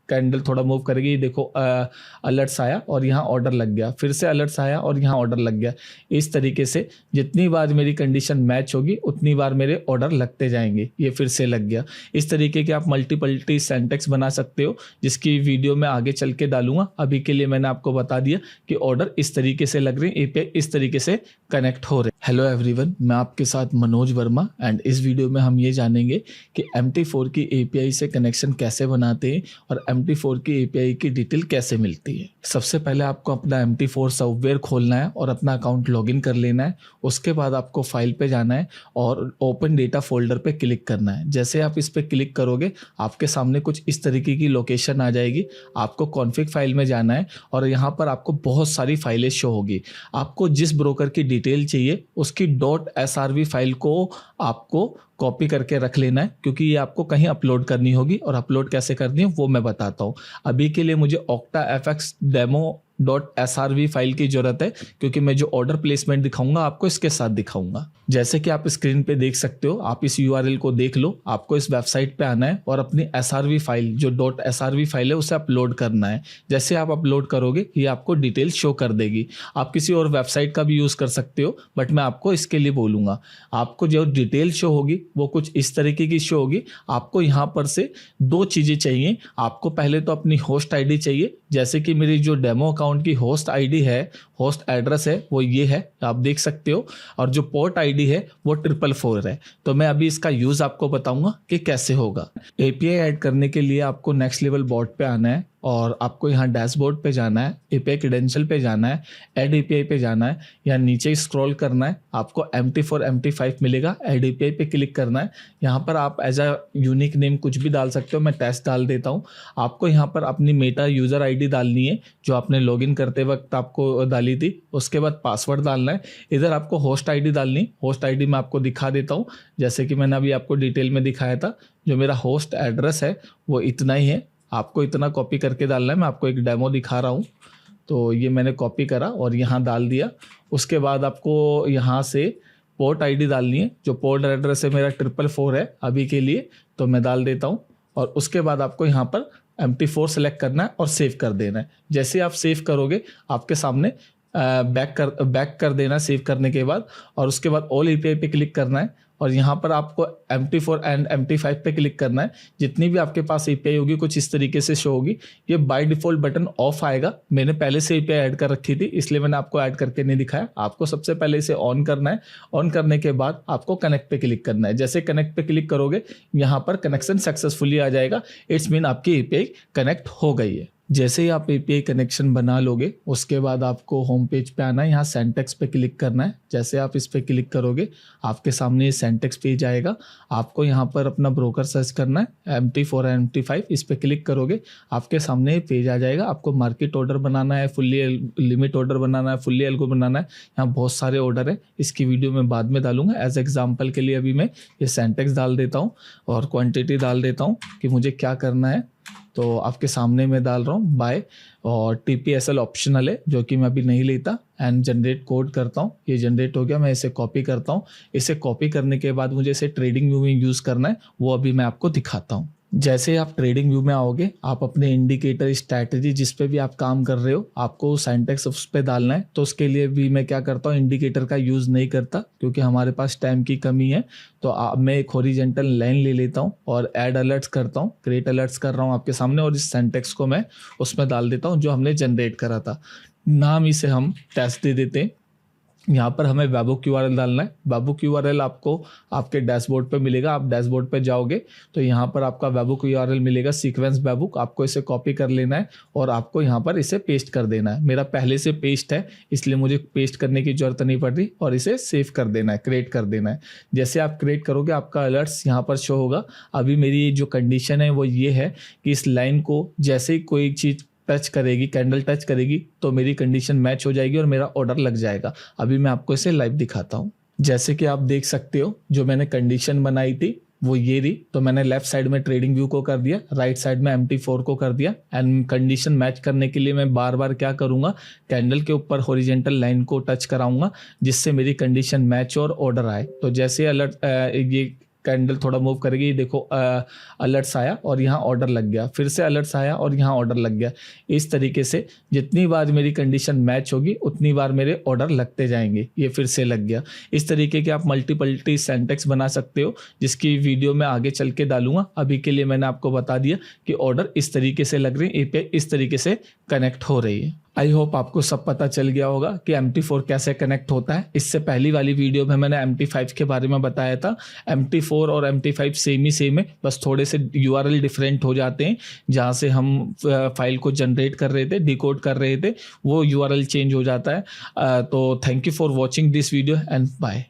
Candle थोड़ा move करेगी, देखो अलर्ट्स आया और यहाँ ऑर्डर लग गया, फिर से अलर्ट्स आया और यहाँ ऑर्डर लग गया। इस तरीके से जितनी बार मेरी कंडीशन मैच होगी उतनी बार मेरे ऑर्डर लगते जाएंगे। ये फिर से लग गया। इस तरीके के आप मल्टीपल्टी सेंटेक्स बना सकते हो, जिसकी वीडियो मैं आगे चल के डालूंगा। अभी के लिए मैंने आपको बता दिया कि ऑर्डर इस तरीके से लग रहे हैं, एपीआई इस तरीके से कनेक्ट हो रहे हैं। हेलो एवरीवन, मैं आपके साथ मनोज वर्मा एंड इस वीडियो में हम ये जानेंगे कि MT4 की एपीआई से कनेक्शन कैसे बनाते हैं और MT4 की एपीआई की डिटेल कैसे मिलती है। सबसे पहले आपको अपना MT4 सॉफ्टवेयर खोलना है और अपना अकाउंट लॉगिन कर लेना है। उसके बाद आपको फाइल पे जाना है और ओपन डेटा फोल्डर पे क्लिक करना है। जैसे आप इस पे क्लिक करोगे आपके सामने कुछ इस तरीके की लोकेशन आ जाएगी। आपको कॉन्फ़िग फाइल में जाना है और यहाँ पर आपको बहुत सारी फाइलें शो होगी। आपको जिस ब्रोकर की डिटेल चाहिए उसकी .srv फाइल को आपको कॉपी करके रख लेना है, क्योंकि ये आपको कहीं अपलोड करनी होगी और अपलोड कैसे करनी है वो मैं बताता हूँ। अभी के लिए मुझे OctaFX demo.srv फाइल की जरूरत है, क्योंकि मैं जो ऑर्डर प्लेसमेंट दिखाऊंगा आपको इसके साथ दिखाऊंगा। जैसे कि आप स्क्रीन पे देख सकते हो, आप इस URL को देख लो। आपको इस वेबसाइट पे आना है और अपनी SRV फाइल जो .srv फाइल है उसे अपलोड करना है। जैसे आप अपलोड करोगे ये आपको डिटेल शो कर देगी। आप किसी और वेबसाइट का भी यूज़ कर सकते हो, बट मैं आपको इसके लिए बोलूँगा। आपको जो डिटेल शो होगी वो कुछ इस तरीके की शो होगी। आपको यहाँ पर से दो चीज़ें चाहिए। आपको पहले तो अपनी होस्ट आईडी चाहिए, जैसे कि मेरी जो डेमो अकाउंट की होस्ट आईडी है, होस्ट एड्रेस है वो ये है, आप देख सकते हो। और जो पोर्ट आईडी है वो 444 है। तो मैं अभी इसका यूज़ आपको बताऊंगा कि कैसे होगा। एपीआई ऐड करने के लिए आपको नेक्स्ट लेवल बॉट पे आना है और आपको यहाँ डैशबोर्ड पे जाना है, एपीआई क्रेडेंशियल पे जाना है, ऐड एपीआई पे जाना है, यहाँ नीचे स्क्रॉल करना है। आपको MT4 MT5 मिलेगा, ऐड एपीआई पे क्लिक करना है। यहाँ पर आप एज अ यूनिक नेम कुछ भी डाल सकते हो, मैं टेस्ट डाल देता हूँ। आपको यहाँ पर अपनी मेटा यूज़र आईडी डालनी है जो आपने लॉगिन करते वक्त आपको डाली थी। उसके बाद पासवर्ड डालना है। इधर आपको होस्ट आईडी डालनी। होस्ट आईडी मैं आपको दिखा देता हूँ, जैसे कि मैंने अभी आपको डिटेल में दिखाया था। जो मेरा होस्ट एड्रेस है वो इतना ही है, आपको इतना कॉपी करके डालना है। मैं आपको एक डेमो दिखा रहा हूँ, तो ये मैंने कॉपी करा और यहाँ डाल दिया। उसके बाद आपको यहाँ से पोर्ट आईडी डालनी है। जो पोर्ट एड्रेस है मेरा 444 है अभी के लिए, तो मैं डाल देता हूँ। और उसके बाद आपको यहाँ पर MT4 सेलेक्ट करना है और सेव कर देना है। जैसे आप सेव करोगे आपके सामने बैक कर देना सेव करने के बाद, और उसके बाद ऑल एपीआई पे क्लिक करना है और यहाँ पर आपको MT4 एंड MT5 पे क्लिक करना है। जितनी भी आपके पास एपीआई होगी कुछ इस तरीके से शो होगी। ये बाय डिफॉल्ट बटन ऑफ आएगा। मैंने पहले से एपीआई ऐड कर रखी थी इसलिए मैंने आपको ऐड करके नहीं दिखाया। आपको सबसे पहले इसे ऑन करना है। ऑन करने के बाद आपको कनेक्ट पे क्लिक करना है। जैसे कनेक्ट पे क्लिक करोगे यहाँ पर कनेक्शन सक्सेसफुली आ जाएगा। इट्स मीन आपकी एपीआई कनेक्ट हो गई है। जैसे ही आप एपीआई कनेक्शन बना लोगे उसके बाद आपको होम पेज पे आना है। यहाँ सेंटेक्स पे क्लिक करना है। जैसे आप इस पे क्लिक करोगे आपके सामने ये सेंटेक्स पेज आएगा। आपको यहाँ पर अपना ब्रोकर सर्च करना है, MT4 MT5। इस पे क्लिक करोगे आपके सामने ये पेज आ जाएगा। आपको मार्केट ऑर्डर बनाना है, फुल्ली लिमिट ऑर्डर बनाना है, फुल्ली एल्गो बनाना है। यहाँ बहुत सारे ऑर्डर है, इसकी वीडियो मैं बाद में डालूंगा। एज एग्जाम्पल के लिए अभी मैं ये सेंटेक्स डाल देता हूँ और क्वान्टिटी डाल देता हूँ कि मुझे क्या करना है। तो आपके सामने मैं डाल रहा हूँ बाय, और TPSL ऑप्शनल है जो कि मैं अभी नहीं लेता। एंड जनरेट कोड करता हूँ। ये जनरेट हो गया। मैं इसे कॉपी करता हूँ। इसे कॉपी करने के बाद मुझे इसे ट्रेडिंग व्यू में यूज़ करना है, वो अभी मैं आपको दिखाता हूँ। जैसे आप ट्रेडिंग व्यू में आओगे आप अपने इंडिकेटर स्ट्रैटेजी जिस पे भी आप काम कर रहे हो आपको सेंटेक्स उस पे डालना है। तो उसके लिए भी मैं क्या करता हूँ, इंडिकेटर का यूज़ नहीं करता क्योंकि हमारे पास टाइम की कमी है। तो मैं एक हॉरिजॉन्टल लाइन ले लेता हूँ और ऐड अलर्ट्स करता हूँ, क्रिएट अलर्ट्स कर रहा हूँ आपके सामने, और इस सेंटेक्स को मैं उसमें डाल देता हूँ जो हमने जनरेट करा था। नाम इसे हम टेस्ट दे देते हैं। यहाँ पर हमें वेबुक URL डालना है। वेबुक URL आपको आपके डैशबोर्ड पे मिलेगा। आप डैशबोर्ड पे जाओगे तो यहाँ पर आपका वेबुक URL मिलेगा, सीक्वेंस वेबुक। आपको इसे कॉपी कर लेना है और आपको यहाँ पर इसे पेस्ट कर देना है। मेरा पहले से पेस्ट है इसलिए मुझे पेस्ट करने की जरूरत नहीं पड़ रही, और इसे सेव कर देना है, क्रिएट कर देना है। जैसे आप क्रिएट करोगे आपका अलर्ट्स यहाँ पर शो होगा। अभी मेरी जो कंडीशन है वो ये है कि इस लाइन को जैसे ही कोई चीज़ टच करेगी, कैंडल टच करेगी, तो मेरी कंडीशन मैच हो जाएगी और मेरा ऑर्डर लग जाएगा। अभी मैं आपको इसे लाइव दिखाता हूँ। जैसे कि आप देख सकते हो जो मैंने कंडीशन बनाई थी वो ये रही। तो मैंने लेफ्ट साइड में ट्रेडिंग व्यू को कर दिया, राइट साइड में MT4 को कर दिया। एंड कंडीशन मैच करने के लिए मैं बार बार क्या करूंगा, कैंडल के ऊपर हॉरिजॉन्टल लाइन को टच कराऊंगा जिससे मेरी कंडीशन मैच और ऑर्डर आए। तो जैसे अलर्ट ये कैंडल थोड़ा मूव करेगी, ये देखो अलर्ट्स आया और यहाँ ऑर्डर लग गया, फिर से अलर्ट्स आया और यहाँ ऑर्डर लग गया। इस तरीके से जितनी बार मेरी कंडीशन मैच होगी उतनी बार मेरे ऑर्डर लगते जाएंगे। ये फिर से लग गया। इस तरीके के आप मल्टीपल्टी सेंटेक्स बना सकते हो, जिसकी वीडियो मैं आगे चल के डालूंगा। अभी के लिए मैंने आपको बता दिया कि ऑर्डर इस तरीके से लग रहे हैं, एपीआई इस तरीके से कनेक्ट हो रही है। आई होप आपको सब पता चल गया होगा कि MT4 कैसे कनेक्ट होता है। इससे पहली वाली वीडियो में मैंने MT5 के बारे में बताया था। MT4 और MT5 सेम है, बस थोड़े से URL डिफरेंट हो जाते हैं। जहाँ से हम फाइल को जनरेट कर रहे थे, डिकोड कर रहे थे, वो URL चेंज हो जाता है। तो thank you for watching this video and bye.